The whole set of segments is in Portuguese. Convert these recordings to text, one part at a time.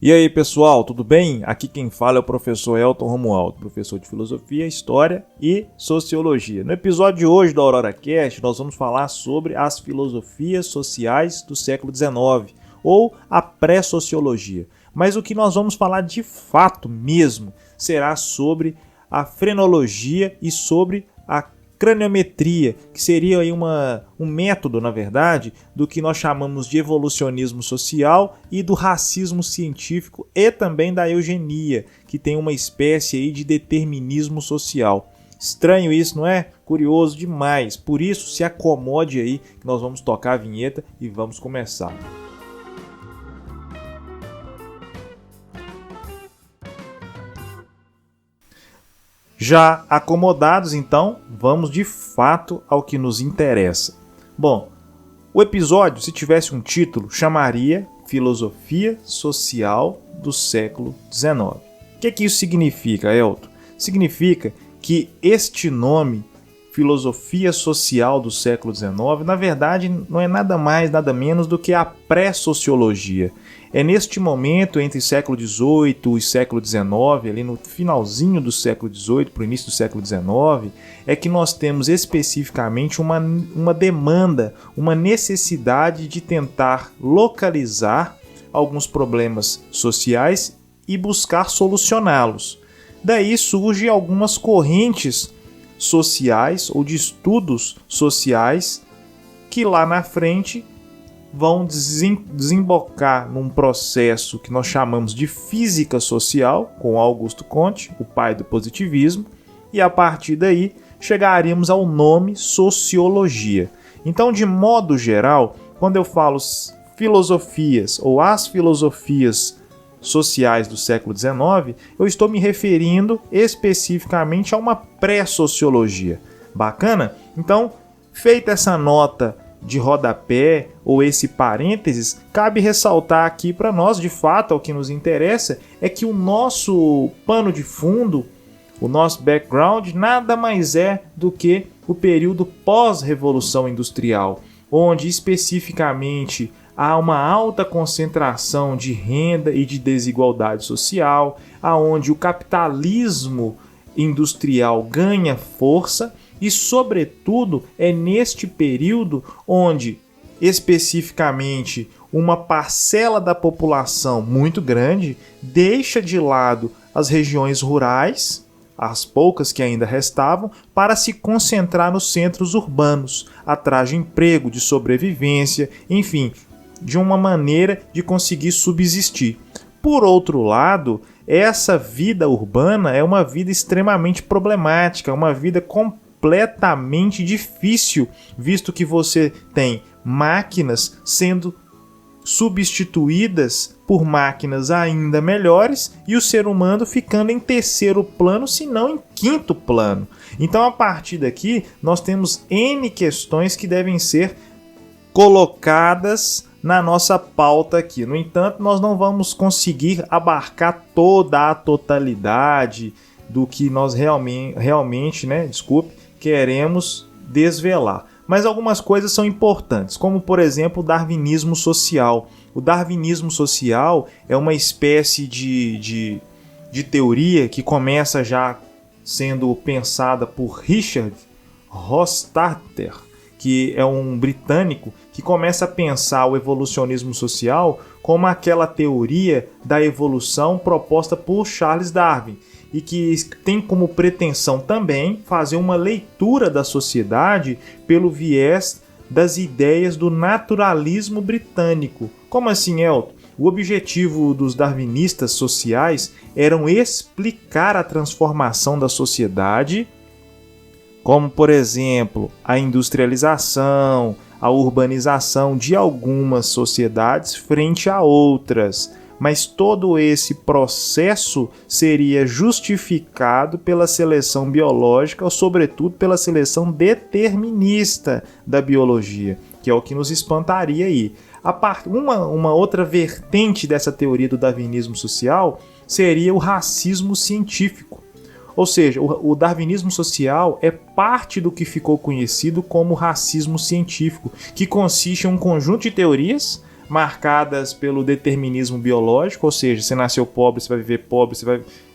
E aí pessoal, tudo bem? Aqui quem fala é o professor Elton Romualdo, professor de Filosofia, História e Sociologia. No episódio de hoje do AuroraCast, nós vamos falar sobre as filosofias sociais do século XIX, ou a pré-sociologia. Mas o que nós vamos falar de fato mesmo será sobre a frenologia e sobre a craniometria, que seria aí um método, na verdade, do que nós chamamos de evolucionismo social e do racismo científico e também da eugenia, que tem uma espécie aí de determinismo social. Estranho isso, não é? Curioso demais. Por isso, se acomode aí que nós vamos tocar a vinheta e vamos começar. Já acomodados, então, vamos de fato ao que nos interessa. Bom, o episódio, se tivesse um título, chamaria Filosofia Social do século XIX. O que isso significa, Elton? Significa que este nome, Filosofia Social do século XIX, na verdade não é nada mais, nada menos do que a pré-sociologia. É neste momento, entre século XVIII e século XIX, ali no finalzinho do século XVIII para o início do século XIX, é que nós temos especificamente uma demanda, uma necessidade de tentar localizar alguns problemas sociais e buscar solucioná-los. Daí surgem algumas correntes sociais ou de estudos sociais que lá na frente vão desembocar num processo que nós chamamos de física social, com Augusto Comte, o pai do positivismo, e a partir daí chegaríamos ao nome sociologia. Então, de modo geral, quando eu falo filosofias ou as filosofias sociais do século XIX, eu estou me referindo especificamente a uma pré-sociologia. Bacana? Então, feita essa nota de rodapé ou esse parênteses, cabe ressaltar aqui para nós, de fato, o que nos interessa é que o nosso pano de fundo, o nosso background, nada mais é do que o período pós-revolução industrial, onde especificamente há uma alta concentração de renda e de desigualdade social, aonde o capitalismo industrial ganha força e, sobretudo, é neste período onde, especificamente, uma parcela da população muito grande deixa de lado as regiões rurais, as poucas que ainda restavam, para se concentrar nos centros urbanos, atrás de emprego, de sobrevivência, enfim, de uma maneira de conseguir subsistir. Por outro lado, essa vida urbana é uma vida extremamente problemática, uma vida completamente difícil, visto que você tem máquinas sendo substituídas por máquinas ainda melhores e o ser humano ficando em terceiro plano, se não em quinto plano. Então, a partir daqui, nós temos N questões que devem ser colocadas na nossa pauta aqui. No entanto, nós não vamos conseguir abarcar toda a totalidade do que nós realmente, queremos desvelar. Mas algumas coisas são importantes, como, por exemplo, o darwinismo social. O darwinismo social é uma espécie de teoria que começa já sendo pensada por Richard Hofstadter, que é um britânico que começa a pensar o evolucionismo social como aquela teoria da evolução proposta por Charles Darwin e que tem como pretensão também fazer uma leitura da sociedade pelo viés das ideias do naturalismo britânico. Como assim, Elton? O objetivo dos darwinistas sociais era explicar a transformação da sociedade, como, por exemplo, a industrialização, a urbanização de algumas sociedades frente a outras. Mas todo esse processo seria justificado pela seleção biológica, ou sobretudo pela seleção determinista da biologia, que é o que nos espantaria aí. Uma outra vertente dessa teoria do darwinismo social seria o racismo científico. Ou seja, o darwinismo social é parte do que ficou conhecido como racismo científico, que consiste em um conjunto de teorias marcadas pelo determinismo biológico, ou seja, você nasceu pobre, você vai viver pobre, você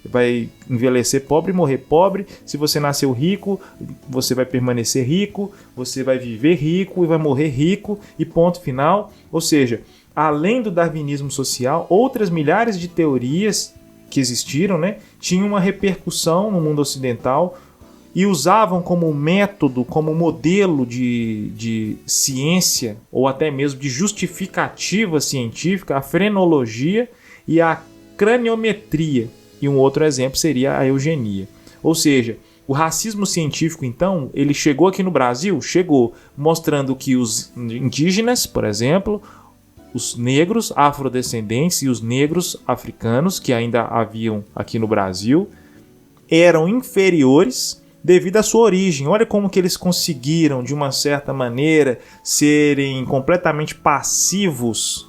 vai envelhecer pobre e morrer pobre. Se você nasceu rico, você vai permanecer rico, você vai viver rico e vai morrer rico, e ponto final. Ou seja, além do darwinismo social, outras milhares de teorias que existiram, né, tinham uma repercussão no mundo ocidental e usavam como método, como modelo de ciência, ou até mesmo de justificativa científica, a frenologia e a craniometria. E um outro exemplo seria a eugenia. Ou seja, o racismo científico, então, ele chegou aqui no Brasil? Chegou, mostrando que os indígenas, por exemplo, os negros afrodescendentes e os negros africanos, que ainda haviam aqui no Brasil, eram inferiores devido à sua origem. Olha como que eles conseguiram, de uma certa maneira, serem completamente passivos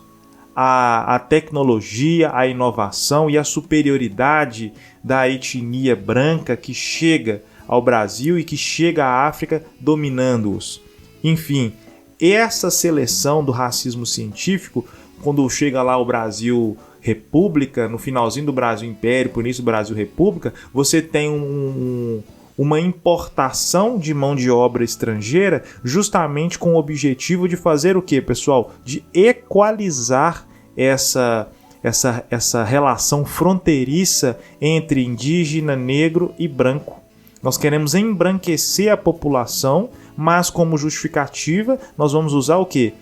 à tecnologia, à inovação e à superioridade da etnia branca que chega ao Brasil e que chega à África dominando-os. Enfim, essa seleção do racismo científico, quando chega lá o Brasil República, no finalzinho do Brasil Império, por início do Brasil República, você tem uma importação de mão de obra estrangeira justamente com o objetivo de fazer o quê, pessoal? De equalizar essa relação fronteiriça entre indígena, negro e branco. Nós queremos embranquecer a população, mas como justificativa nós vamos usar o quê?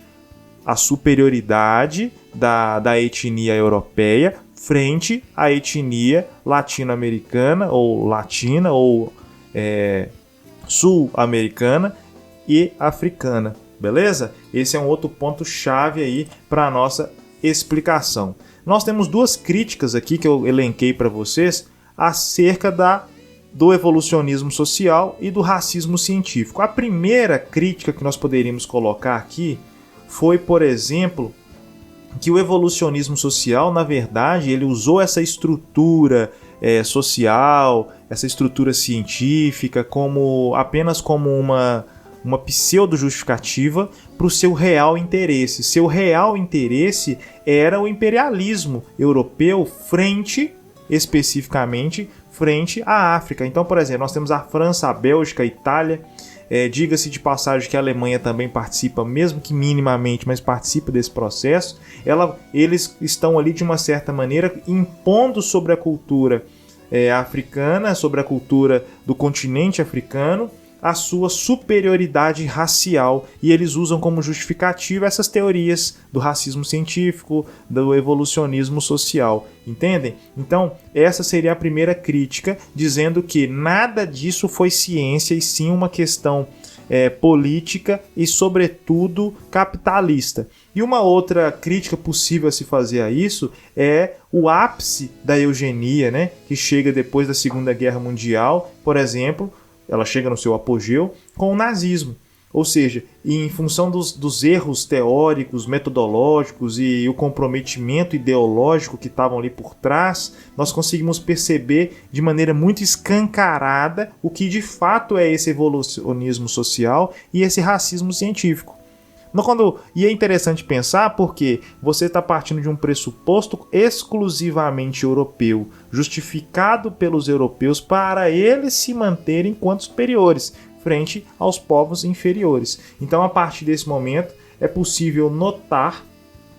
A superioridade da etnia europeia frente à etnia latino-americana ou latina ou sul-americana e africana, beleza? Esse é um outro ponto-chave aí para a nossa explicação. Nós temos duas críticas aqui que eu elenquei para vocês acerca do evolucionismo social e do racismo científico. A primeira crítica que nós poderíamos colocar aqui foi, por exemplo, que o evolucionismo social, na verdade, ele usou essa estrutura social, essa estrutura científica apenas como uma pseudo-justificativa para o seu real interesse. Seu real interesse era o imperialismo europeu especificamente frente à África. Então, por exemplo, nós temos a França, a Bélgica, a Itália. Diga-se de passagem que a Alemanha também participa, mesmo que minimamente, mas participa desse processo. Eles estão ali, de uma certa maneira, impondo sobre a cultura africana, sobre a cultura do continente africano, a sua superioridade racial, e eles usam como justificativa essas teorias do racismo científico, do evolucionismo social, entendem? Então, essa seria a primeira crítica, dizendo que nada disso foi ciência e sim uma questão política e, sobretudo, capitalista. E uma outra crítica possível a se fazer a isso é o ápice da eugenia, né, que chega depois da Segunda Guerra Mundial, por exemplo. Ela chega no seu apogeu com o nazismo. Ou seja, em função dos erros teóricos, metodológicos e o comprometimento ideológico que estavam ali por trás, nós conseguimos perceber de maneira muito escancarada o que de fato é esse evolucionismo social e esse racismo científico. E é interessante pensar porque você está partindo de um pressuposto exclusivamente europeu, justificado pelos europeus para eles se manterem enquanto superiores, frente aos povos inferiores. Então, a partir desse momento, é possível notar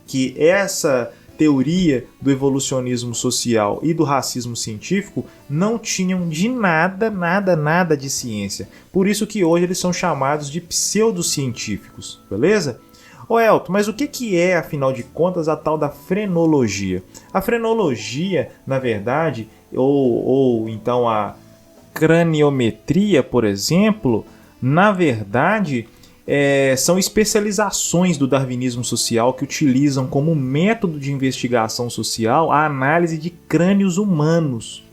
que essa teoria do evolucionismo social e do racismo científico não tinham de nada de ciência. Por isso que hoje eles são chamados de pseudocientíficos, beleza? Ô Elton, mas o que é, afinal de contas, a tal da frenologia? A frenologia, na verdade, ou então a craniometria, por exemplo, na verdade, são especializações do darwinismo social que utilizam como método de investigação social a análise de crânios humanos,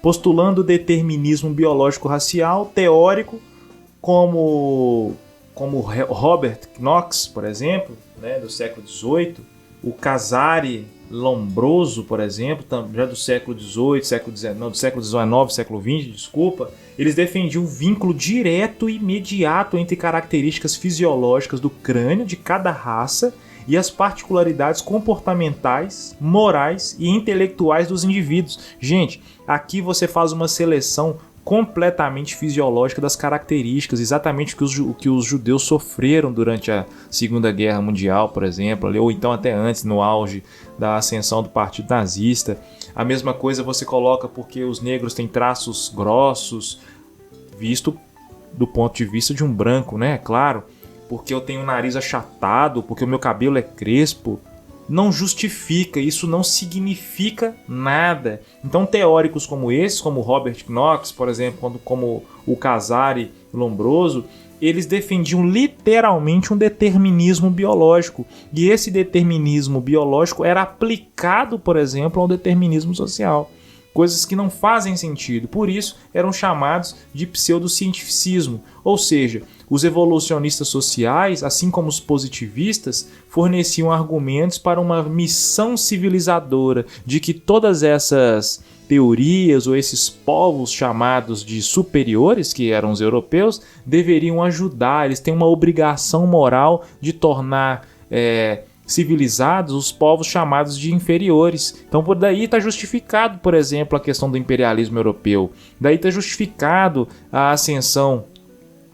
postulando o determinismo biológico racial teórico como Robert Knox, por exemplo, né, do século XVIII, o Casari Lombroso, por exemplo, já do século XVIII, do século XIX, século XX, desculpa, eles defendiam o vínculo direto e imediato entre características fisiológicas do crânio de cada raça e as particularidades comportamentais, morais e intelectuais dos indivíduos. Gente, aqui você faz uma seleção completamente fisiológica das características, exatamente o que os judeus sofreram durante a Segunda Guerra Mundial, por exemplo, ou então até antes, no auge da ascensão do Partido Nazista. A mesma coisa você coloca porque os negros têm traços grossos, visto do ponto de vista de um branco, né? Claro, porque eu tenho um nariz achatado, porque o meu cabelo é crespo. Não justifica, isso não significa nada. Então teóricos como esses, como Robert Knox, por exemplo, como o Casari Lombroso, eles defendiam literalmente um determinismo biológico. E esse determinismo biológico era aplicado, por exemplo, ao determinismo social. Coisas que não fazem sentido. Por isso, eram chamados de pseudocientificismo. Ou seja, os evolucionistas sociais, assim como os positivistas, forneciam argumentos para uma missão civilizadora de que todas essas teorias ou esses povos chamados de superiores, que eram os europeus, deveriam ajudar. Eles têm uma obrigação moral de tornar civilizados os povos chamados de inferiores. Então por daí está justificado, por exemplo, a questão do imperialismo europeu. Daí está justificado a ascensão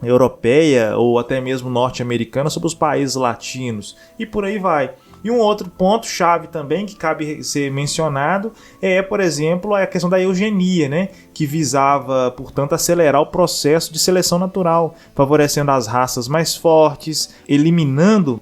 europeia ou até mesmo norte-americana sobre os países latinos. E por aí vai. E um outro ponto-chave também que cabe ser mencionado é, por exemplo, a questão da eugenia, né? Que visava, portanto, acelerar o processo de seleção natural, favorecendo as raças mais fortes, eliminando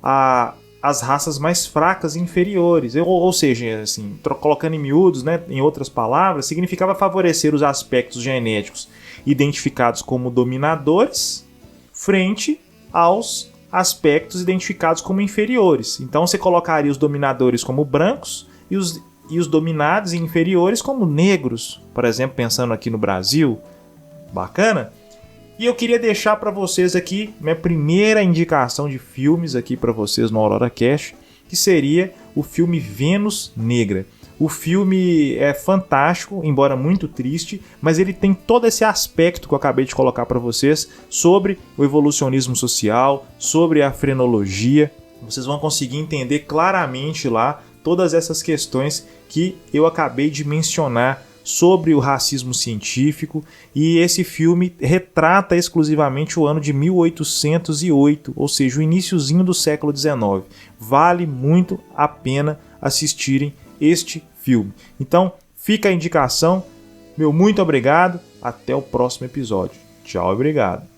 as raças mais fracas e inferiores. Ou seja, assim, colocando em miúdos, né, em outras palavras, significava favorecer os aspectos genéticos identificados como dominadores frente aos aspectos identificados como inferiores. Então você colocaria os dominadores como brancos e os dominados e inferiores como negros, por exemplo, pensando aqui no Brasil. Bacana? E eu queria deixar para vocês aqui minha primeira indicação de filmes aqui para vocês no Aurora Cast, que seria o filme Vênus Negra. O filme é fantástico, embora muito triste, mas ele tem todo esse aspecto que eu acabei de colocar para vocês sobre o evolucionismo social, sobre a frenologia. Vocês vão conseguir entender claramente lá todas essas questões que eu acabei de mencionar sobre o racismo científico, e esse filme retrata exclusivamente o ano de 1808, ou seja, o iniciozinho do século XIX. Vale muito a pena assistirem este filme. Então, fica a indicação. Meu muito obrigado. Até o próximo episódio. Tchau e obrigado.